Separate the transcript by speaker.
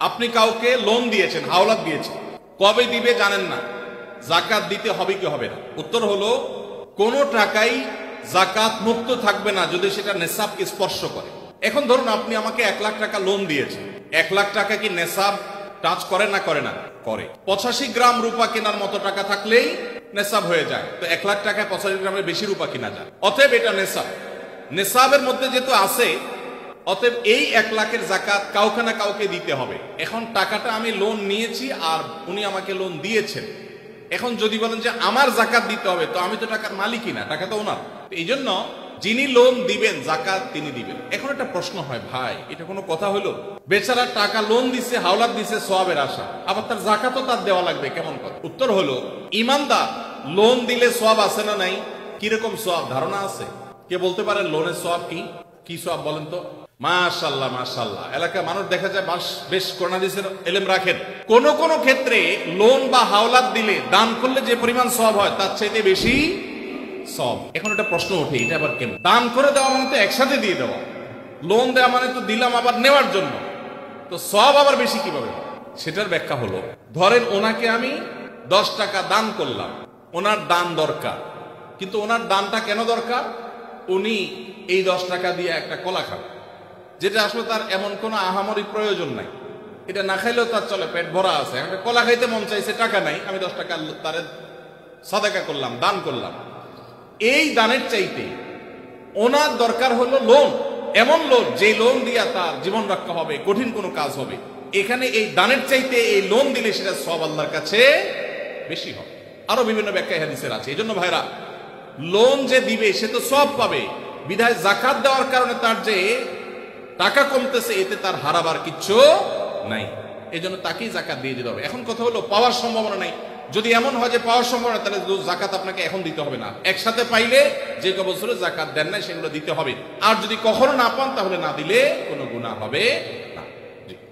Speaker 1: আপনি কাউকে লোন দিয়েছেন, হাওলাত দিয়েছেন, কবে দিবে জানেন না, জাকাত দিতে হবে কি হবে না? উত্তর হলো কোন টাকাই জাকাত মুক্ত থাকবে না যদি সেটা নেসাবকে স্পর্শ করে। এখন ধরুন আপনি আমাকে 1 লাখ টাকা লোন দিয়েছেন, 1 লাখ টাকা কি নেসাব টাচ করে না করে না? করে। 85 গ্রাম রূপা কেনার মতো টাকা থাকলেই নেসাব হয়ে যায়। তো 1 লাখ টাকায় 85 গ্রামের বেশি রূপা কিনা যায়, অতএব এটা নেসাব। নেসাবের মধ্যে যেহেতু আছে, অতএব এই 1 লাখের জাকাত কাউকে না কাউকে দিতে হবে। এখন টাকাটা আমি লোন নিয়েছি আর উনি আমাকে লোন দিয়েছেন, এখন যদি বলেন যে আমার জাকাত দিতে হবে, তো আমি তো টাকার মালিকই না, টাকা তো ওনার। এই জন্য যিনি লোন দিবেন জাকাত তিনি দিবেন। এখন একটা প্রশ্ন হয়, ভাই এটা কোনো কথা হলো? বেচারা টাকা লোন দিছে, হাওলাত দিছে সওয়াবের আশা, আবার তার জাকাতও তার দেওয়া লাগবে, কেমন কথা? উত্তর হলো ইমানদার লোন দিলে সওয়াব আছে না নাই? কিরকম সওয়াব ধারণা আছে? কে বলতে পারেন লোনের সওয়াব কি? কি সওয়াব বলেন তো? মাশাআল্লাহ মাশাআল্লাহ, এলাকায় মানুষ দেখা যায় বেশ কোরআন হাদিসের ইলম রাখেন। কোন কোন ক্ষেত্রে লোন বা হাওলাত দিলে, দান করলে যে পরিমাণ সওয়াব হয় তার চাইতে বেশি সওয়াব। এখন একটা প্রশ্ন ওঠে, এটা আবার কেন? দান করে দেওয়া মানে তো একসাথে দিয়ে দেওয়া, লোন দেওয়া মানে তো দিলাম আবার নেওয়ার জন্য, তো সওয়াব আবার বেশি কিভাবে? সেটার ব্যাখ্যা হলো, ধরেন ওনাকে আমি 10 টাকা দান করলাম, ওনার দান দরকার, কিন্তু ওনার দানটা কেন দরকার? উনি এই 10 টাকা দিয়ে একটা কলা খাবে, যেটা আসলে তার এমন কোনো আহামরি প্রয়োজন নাই, এটা না খাইলেও তার চলে, পেট ভরা আছে, একটা কলা খাইতে মন চাইছে, টাকা নাই, আমি 10 টাকা তার সাদাকা করলাম, দান করলাম। এই দানের চাইতে ওনার দরকার হলো লোন, এমন লোন যে লোন দিয়া তার জীবন রক্ষা হবে, কঠিন কোনো কাজ হবে। এখানে এই দানের চাইতে এই লোন দিলে সেটা সওয়াব আল্লাহর কাছে বেশি হবে। আরো বিভিন্ন ব্যাখ্যা হাদিসের আছে। এই জন্য ভাইরা, লোন যে দিবে সে তো সওয়াব পাবে, বিধায় জাকাত দেওয়ার কারণে তার যে টাকা কমতেছে এতে তার হারাবার কিচ্ছু নাই, এই জন্য তাকেই জাকাত দিয়ে দিতে হবে। এখন কথা হলো পাওয়ার সম্ভাবনা নাই, যদি এমন হয় যে পাওয়ার সম্ভাবনা, তাহলে জাকাত আপনাকে এখন দিতে হবে না, একসাথে পাইলে যে বছরে জাকাত দেন নাই সেগুলো দিতে হবে। আর যদি কখনো না পান তাহলে না দিলে কোনো গুনাহ হবে না।